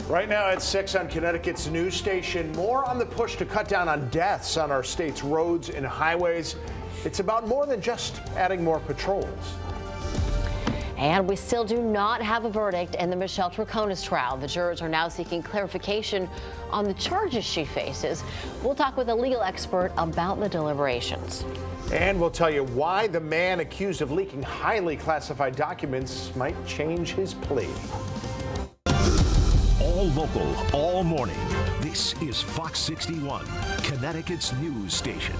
Right now at 6 on Connecticut's news station, more on the push to cut down on deaths on our state's roads and highways. It's about more than just adding more patrols. And we still do not have a verdict in the Michelle Troconis trial. The jurors are now seeking clarification on the charges she faces. We'll talk with a legal expert about the deliberations. And we'll tell you why the man accused of leaking highly classified documents might change his plea. All local, all morning. This is Fox 61, Connecticut's news station.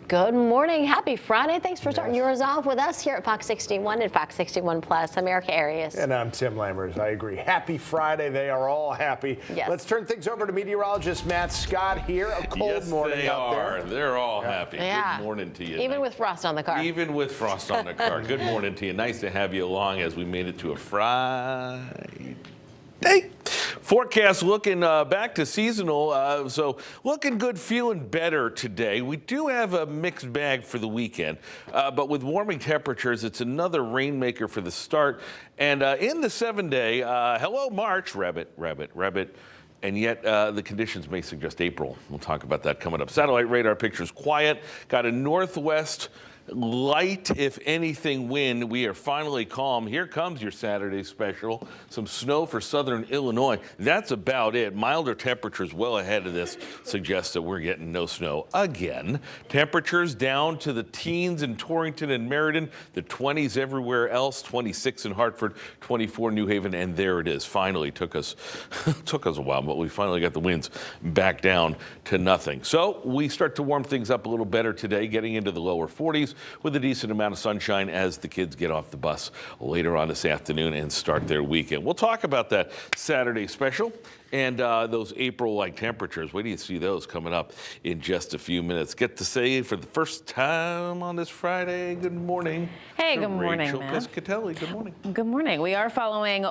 Good morning. Happy Friday. Thanks for starting yours off with us here at Fox 61 and Fox 61 Plus, America Areas. And I'm Tim Lammers. I agree. Happy Friday. They are all happy. Yes. Let's turn things over to meteorologist Matt Scott here. A cold morning out there. Yes, they are. They're all happy. Yeah. Good morning to you. Even with frost on the car. Even with frost on the car. Good morning to you. Nice to have you along as we made it to a Friday. Forecast looking back to seasonal, so looking good, feeling better today. We do have a mixed bag for the weekend, but with warming temperatures, it's another rainmaker for the start. And in the 7-day, hello March, rabbit. And yet the conditions may suggest April. We'll talk about that coming up. Satellite radar pictures quiet. Got a northwest light, if anything, wind. We are finally calm. Here comes your Saturday special. Some snow for southern Illinois. That's about it. Milder temperatures well ahead of this suggest that we're getting no snow again. Temperatures down to the teens in Torrington and Meriden, the 20s everywhere else, 26 in Hartford, 24 New Haven, and there it is. Finally took us a while, but we finally got the winds back down to nothing. So we start to warm things up a little better today, getting into the lower 40s. With a decent amount of sunshine as the kids get off the bus later on this afternoon and start their weekend. We'll talk about that Saturday special and those April-like temperatures. Wait till you see those coming up in just a few minutes. Get to say for the first time on this Friday, good morning. Hey, good morning, Rachel Matt. Piscatelli, good morning. Good morning. We are following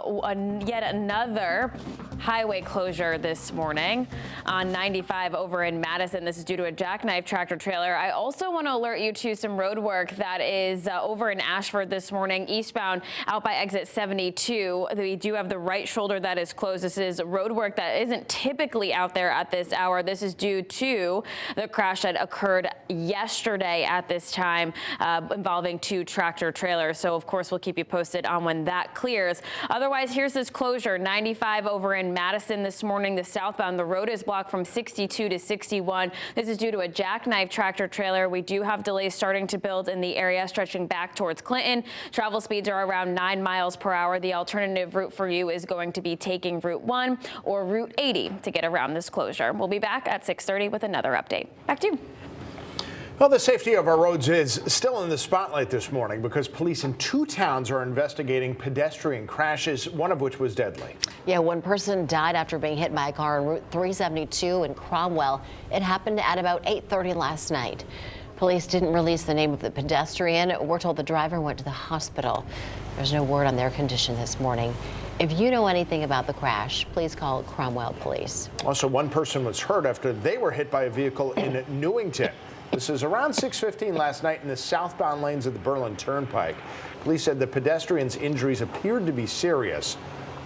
yet another highway closure this morning on 95 over in Madison. This is due to a jackknife tractor trailer. I also want to alert you to some road work that is over in Ashford this morning, eastbound out by exit 72. We do have the right shoulder that is closed. This is road work that isn't typically out there at this hour. This is due to the crash that occurred yesterday at this time involving two tractor trailers. So of course we'll keep you posted on when that clears. Otherwise, here's this closure. 95 over in Madison this morning, the southbound. The road is blocked from 62 to 61. This is due to a jackknife tractor trailer. We do have delays starting to build in the area stretching back towards Clinton. Travel speeds are around 9 miles per hour. The alternative route for you is going to be taking Route 1 or Route 80 to get around this closure. We'll be back at 6:30 with another update. Back to you. Well, the safety of our roads is still in the spotlight this morning because police in 2 towns are investigating pedestrian crashes, one of which was deadly. Yeah, one person died after being hit by a car on Route 372 in Cromwell. It happened at about 8:30 last night. Police didn't release the name of the pedestrian. We're told the driver went to the hospital. There's no word on their condition this morning. If you know anything about the crash, please call Cromwell Police. Also, one person was hurt after they were hit by a vehicle in Newington. This is around 6:15 last night in the southbound lanes of the Berlin Turnpike. Police said the pedestrian's injuries appeared to be serious,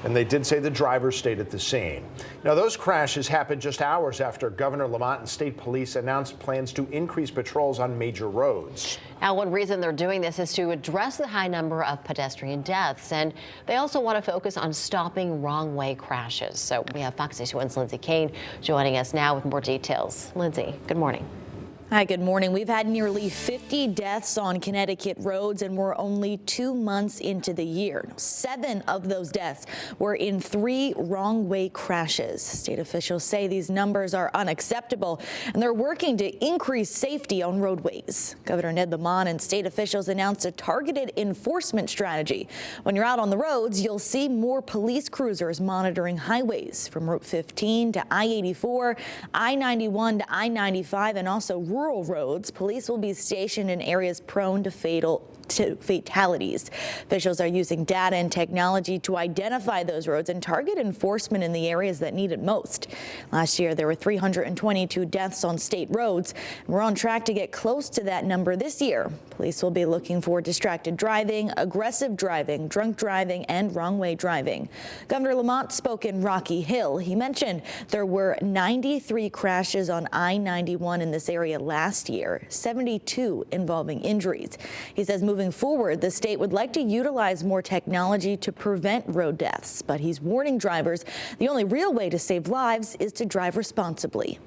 and they did say the driver stayed at the scene. Now, those crashes happened just hours after Governor Lamont and state police announced plans to increase patrols on major roads. Now, one reason they're doing this is to address the high number of pedestrian deaths, and they also want to focus on stopping wrong-way crashes. So we have Fox 61's Lindsay Kane joining us now with more details. Lindsay, good morning. Hi, good morning. We've had nearly 50 deaths on Connecticut roads, and we're only 2 months into the year. 7 of those deaths were in 3 wrong-way crashes. State officials say these numbers are unacceptable, and they're working to increase safety on roadways. Governor Ned Lamont and state officials announced a targeted enforcement strategy. When you're out on the roads, you'll see more police cruisers monitoring highways from Route 15 to I-84, I-91 to I-95, and also rural roads. Police will be stationed in areas prone to fatal fatalities. Officials are using data and technology to identify those roads and target enforcement in the areas that need it most. Last year, there were 322 deaths on state roads. We're on track to get close to that number this year. Police will be looking for distracted driving, aggressive driving, drunk driving, and wrong-way driving. Governor Lamont spoke in Rocky Hill. He mentioned there were 93 crashes on I-91 in this area last year, 72 involving injuries. He says moving forward, the state would like to utilize more technology to prevent road deaths, but he's warning drivers the only real way to save lives is to drive responsibly.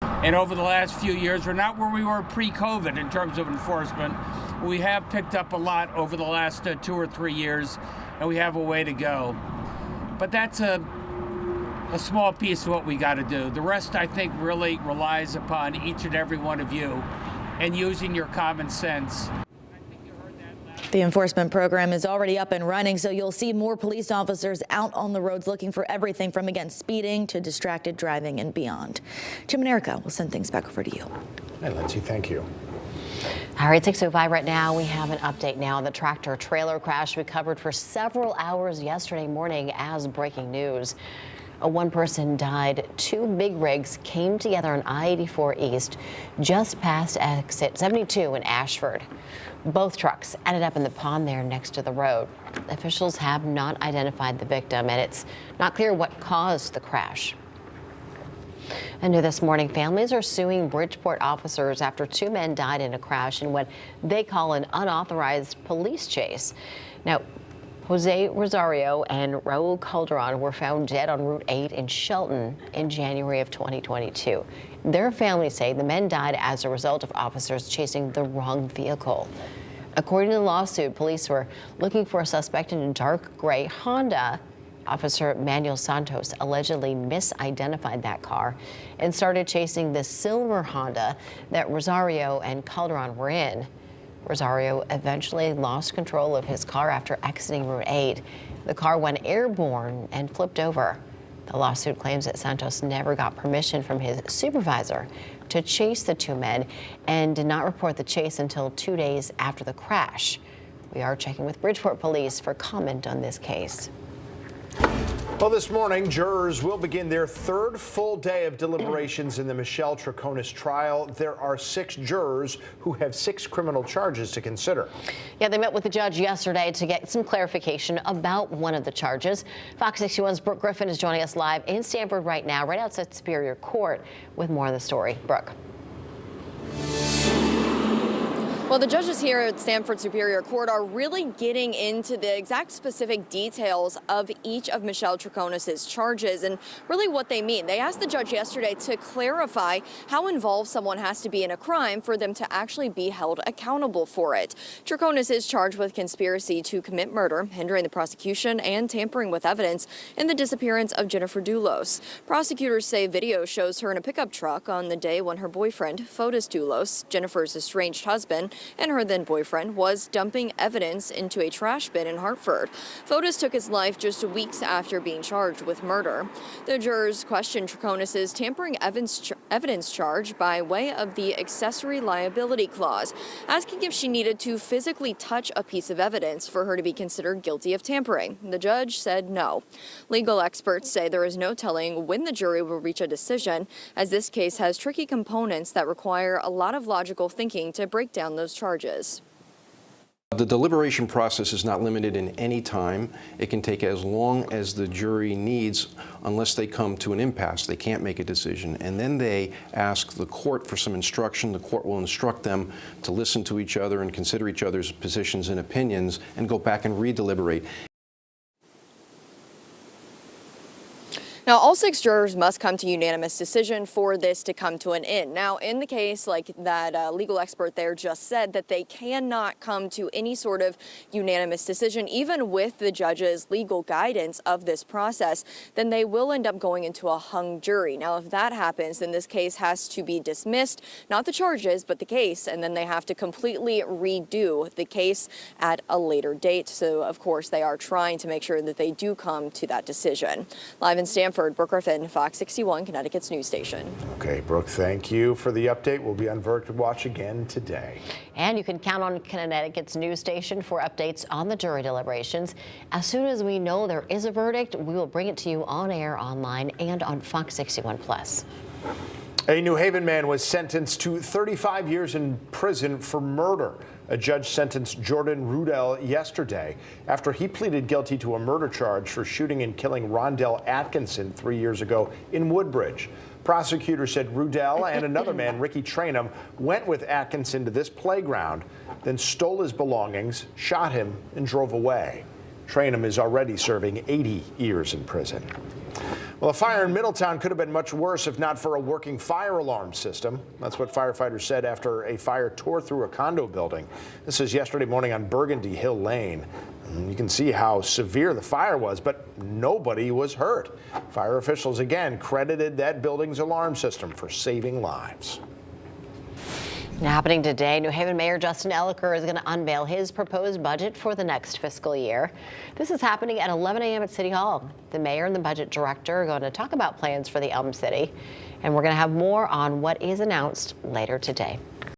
And over the last few years, we're not where we were pre-COVID in terms of enforcement. We have picked up a lot over the last 2 or 3 years, and we have a way to go. But that's a small piece of what we got to do. The rest, I think, really relies upon each and every one of you and using your common sense. The enforcement program is already up and running, so you'll see more police officers out on the roads looking for everything from, again, speeding to distracted driving and beyond. Tim and Erica will send things back over to you. Hey, Lindsay, thank you. All right, 6:05 right now. We have an update now on the tractor trailer crash we covered for several hours yesterday morning as breaking news. One person died. 2 big rigs came together on I-84 East just past exit 72 in Ashford. Both trucks ended up in the pond there next to the road. Officials have not identified the victim, and it's not clear what caused the crash. And new this morning, families are suing Bridgeport officers after 2 men died in a crash in what they call an unauthorized police chase. Now, Jose Rosario and Raul Calderon were found dead on Route 8 in Shelton in January of 2022. Their families say the men died as a result of officers chasing the wrong vehicle. According to the lawsuit, police were looking for a suspect in a dark gray Honda. Officer Manuel Santos allegedly misidentified that car and started chasing the silver Honda that Rosario and Calderon were in. Rosario eventually lost control of his car after exiting Route 8. The car went airborne and flipped over. The lawsuit claims that Santos never got permission from his supervisor to chase the 2 men and did not report the chase until 2 days after the crash. We are checking with Bridgeport Police for comment on this case. Well, this morning, jurors will begin their 3rd full day of deliberations in the Michelle Troconis trial. There are 6 jurors who have 6 criminal charges to consider. Yeah, they met with the judge yesterday to get some clarification about one of the charges. Fox 61's Brooke Griffin is joining us live in Stamford right now, right outside Superior Court, with more on the story. Brooke. Well, the judges here at Stamford Superior Court are really getting into the exact specific details of each of Michelle Troconis' charges and really what they mean. They asked the judge yesterday to clarify how involved someone has to be in a crime for them to actually be held accountable for it. Troconis is charged with conspiracy to commit murder, hindering the prosecution, and tampering with evidence in the disappearance of Jennifer Dulos. Prosecutors say video shows her in a pickup truck on the day when her boyfriend, Fotis Dulos, Jennifer's estranged husband, and her then boyfriend, was dumping evidence into a trash bin in Hartford. Fotis took his life just weeks after being charged with murder. The jurors questioned Troconis' tampering evidence charge by way of the accessory liability clause, asking if she needed to physically touch a piece of evidence for her to be considered guilty of tampering. The judge said no. Legal experts say there is no telling when the jury will reach a decision, as this case has tricky components that require a lot of logical thinking to break down those charges. The deliberation process is not limited in any time. It can take as long as the jury needs unless they come to an impasse. They can't make a decision. And then they ask the court for some instruction. The court will instruct them to listen to each other and consider each other's positions and opinions and go back and re-deliberate. Now, all 6 jurors must come to unanimous decision for this to come to an end. Now, in the case like that legal expert there just said, that they cannot come to any sort of unanimous decision, even with the judge's legal guidance of this process, then they will end up going into a hung jury. Now, if that happens, then this case has to be dismissed, not the charges, but the case, and then they have to completely redo the case at a later date. So, of course, they are trying to make sure that they do come to that decision. Live in Stamford, Stamford, Brooke Griffin, Fox 61, Connecticut's news station. Okay, Brooke, thank you for the update. We'll be on Verdict Watch again today. And you can count on Connecticut's news station for updates on the jury deliberations. As soon as we know there is a verdict, we will bring it to you on air, online, and on Fox 61 Plus. A New Haven man was sentenced to 35 years in prison for murder. A judge sentenced Jordan Rudell yesterday after he pleaded guilty to a murder charge for shooting and killing Rondell Atkinson 3 years ago in Woodbridge. Prosecutors said Rudell and another man, Ricky Trainum, went with Atkinson to this playground, then stole his belongings, shot him, and drove away. Trainum is already serving 80 years in prison. Well, a fire in Middletown could have been much worse if not for a working fire alarm system. That's what firefighters said after a fire tore through a condo building. This is yesterday morning on Burgundy Hill Lane. You can see how severe the fire was, but nobody was hurt. Fire officials again credited that building's alarm system for saving lives. Now happening today, New Haven Mayor Justin Elicker is going to unveil his proposed budget for the next fiscal year. This is happening at 11 a.m. at City Hall. The mayor and the budget director are going to talk about plans for the Elm City, and we're going to have more on what is announced later today.